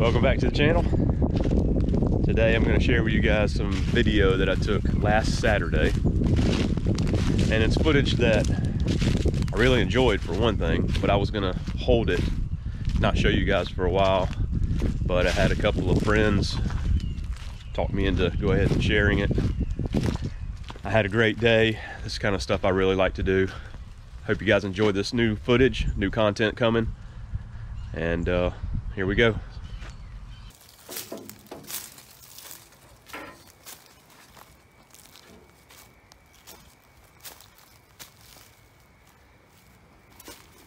Welcome back to the channel. Today I'm going to share with you guys some video that I took last Saturday, and it's footage that I really enjoyed for one thing, but I was going to hold it, not show you guys for a while, but I had a couple of friends talk me into go ahead and sharing it. I had a great day. This kind of stuff I really like to do. Hope you guys enjoyed this new footage, new content coming, and here we go.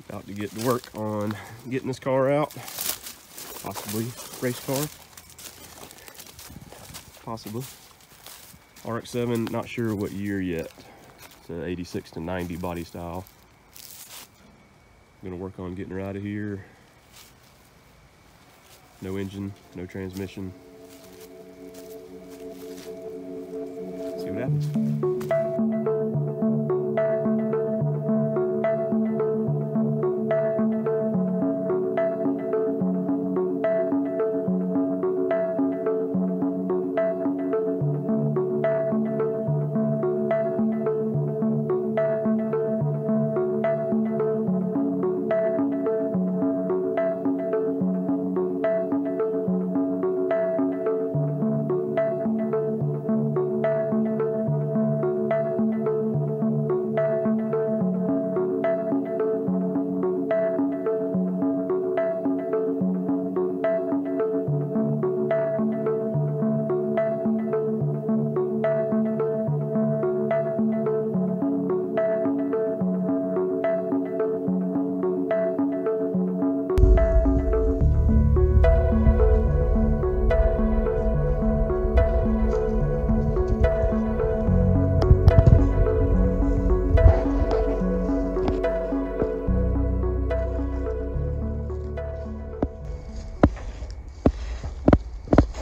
About to get to work on getting this car out, possibly race car, possibly RX-7, not sure what year yet. It's an 86 to 90 body style. I'm gonna work on getting her out of here. No engine, no transmission. See what happens.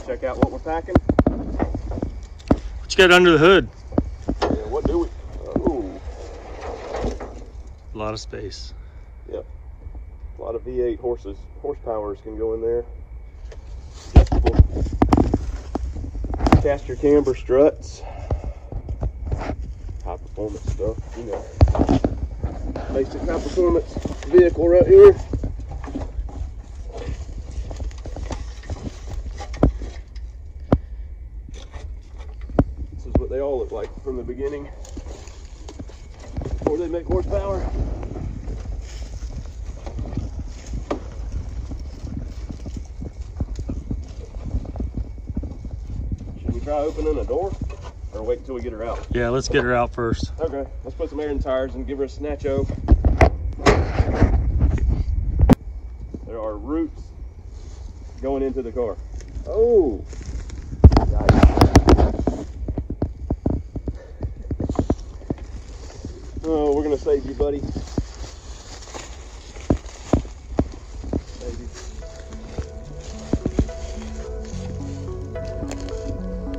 Check out what we're packing. What you got under the hood? Yeah, what do we? Oh, A lot of space. yep. A lot of V8 horsepowers can go in there. Adjustable caster camber struts. High performance stuff, you know. Basic high performance vehicle right here. What they all look like from the beginning before they make horsepower. Should we try opening a door or wait until we get her out? Yeah, let's get her out first. Okay, let's put some air in the tires and give her a snatch over. There are roots going into the car. Oh, nice. Oh, we're gonna save you, buddy. Save you.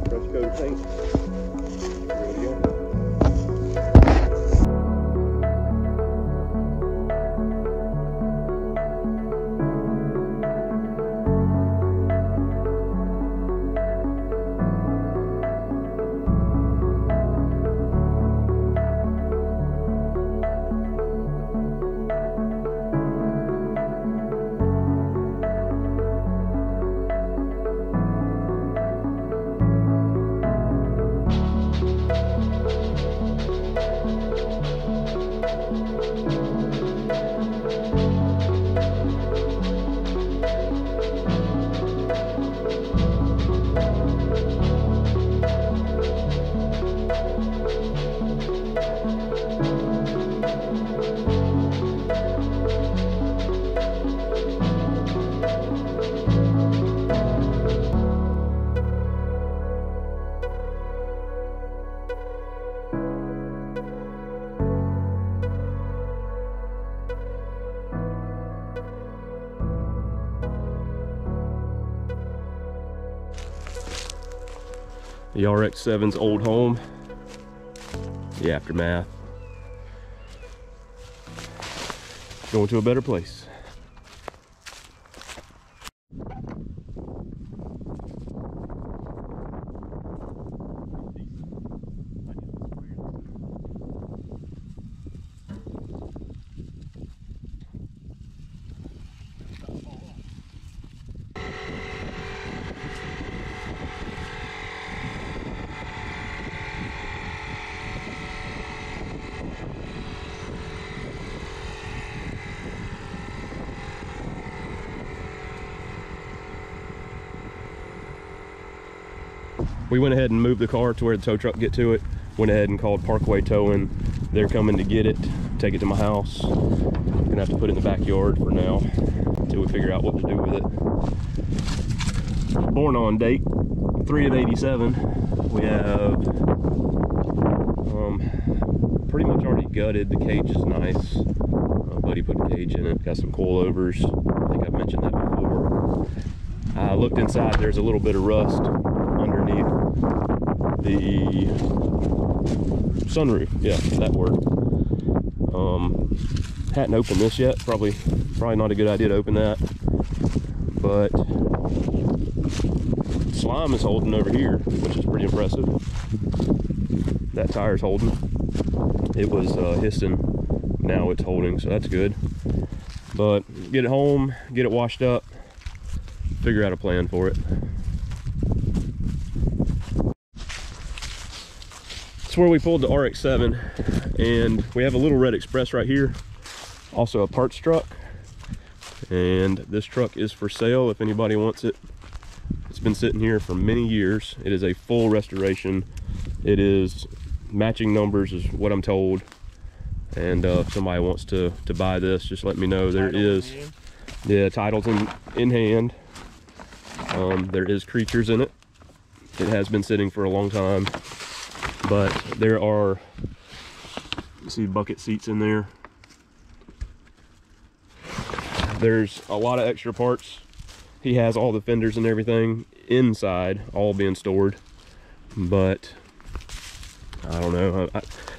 Fresh coat of paint. Ready to go. The RX-7's old home, the aftermath, going to a better place. we went ahead and moved the car to where the tow truck get to it. Went ahead and called Parkway Towing. They're coming to get it, take it to my house. I'm gonna have to put it in the backyard for now until we figure out what to do with it. Born on date 3 of 87. We have pretty much already gutted. The cage is nice. My buddy put a cage in it. Got some coilovers. I think I've mentioned that before. I looked inside. There's a little bit of rust underneath the sunroof. Yeah, that word. Hadn't opened this yet. Probably not a good idea to open that. But slime is holding over here, which is pretty impressive. That tire's holding. It was hissing. Now it's holding, so that's good. But get it home, get it washed up, figure out a plan for it. It's where we pulled the RX-7, and we have a little red Express right here, also a parts truck, and this truck is for sale if anybody wants it. It's been sitting here for many years. It is a full restoration. It is matching numbers is what I'm told, and if somebody wants to buy this, just let me know. There is, yeah, titles in hand. There is creatures in it. It has been sitting for a long time, but there are, you see bucket seats in there. There's a lot of extra parts. He has all the fenders and everything inside, all being stored, but I don't know.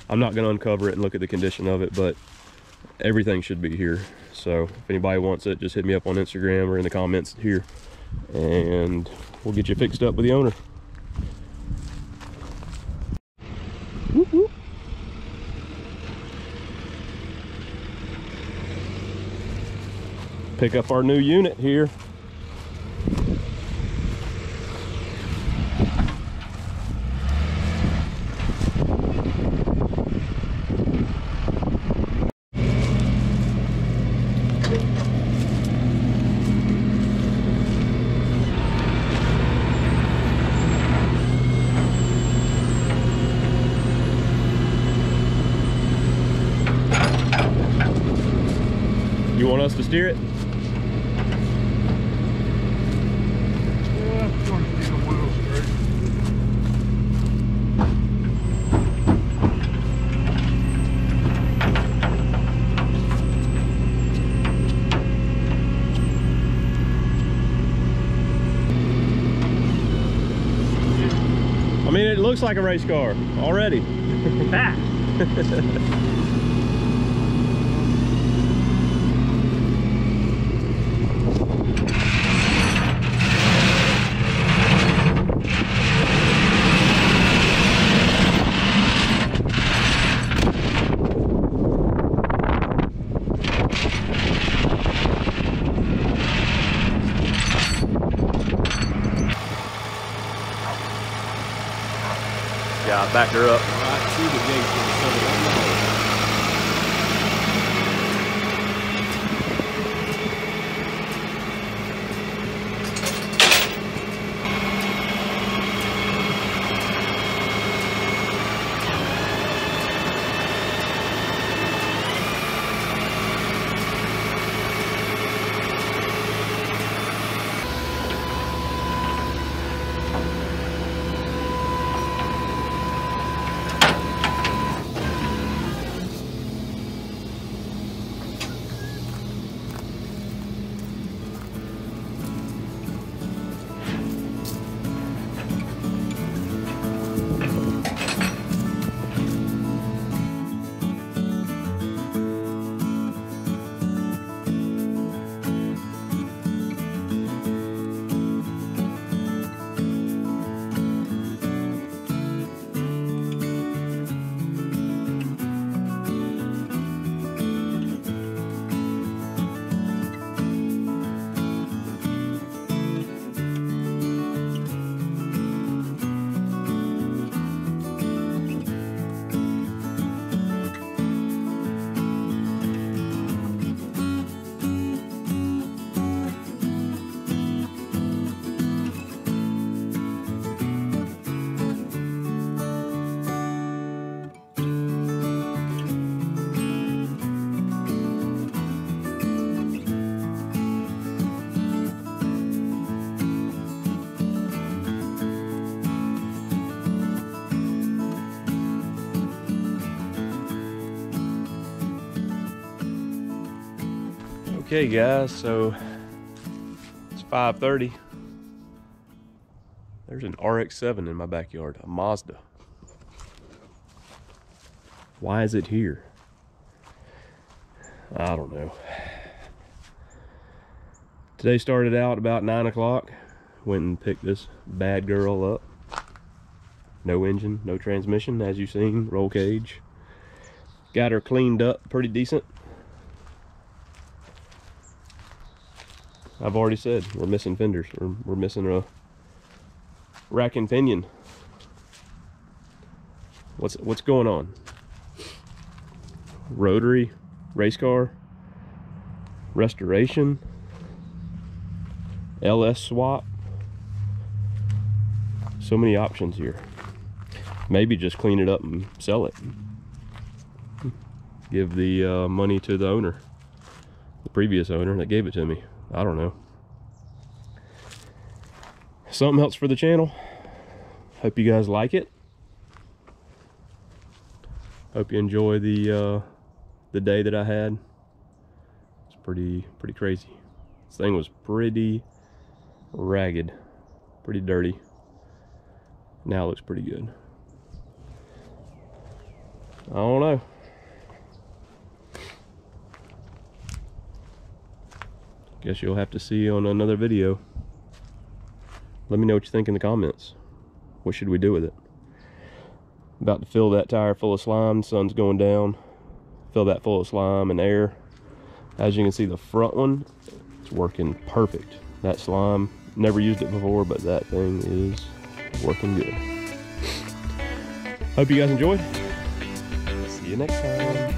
I'm not going to uncover it and look at the condition of it, but everything should be here. So if anybody wants it, just hit me up on Instagram or in the comments here, and we'll get you fixed up with the owner. Whoop, whoop. Pick up our new unit here. You want us to steer it? Yeah, I'm going to keep the wheels straight. I mean, it looks like a race car already. Fast. Yeah, I backed her up. Right to the gate for the southern Okay guys, so it's 5:30. There's an RX-7 in my backyard, a Mazda. Why is it here? I don't know. Today started out about 9 o'clock. Went and picked this bad girl up. No engine, no transmission, as you've seen, roll cage. Got her cleaned up pretty decent. I've already said we're missing fenders. We're missing a rack and pinion. What's going on? Rotary, race car, restoration, LS swap. So many options here. Maybe just clean it up and sell it. Give the money to the owner, the previous owner that gave it to me. I don't know. Something else for the channel. Hope you guys like it. Hope you enjoy the day that I had. It's pretty crazy. This thing was pretty ragged, pretty dirty. Now it looks pretty good. I don't know. Guess you'll have to see on another video. Let me know what you think in the comments. What should we do with it? About to fill that tire full of slime. The sun's going down. Fill that full of slime and air. As you can see, the front one, it's working perfect. That slime, never used it before, but that thing is working good. Hope you guys enjoyed. See you next time.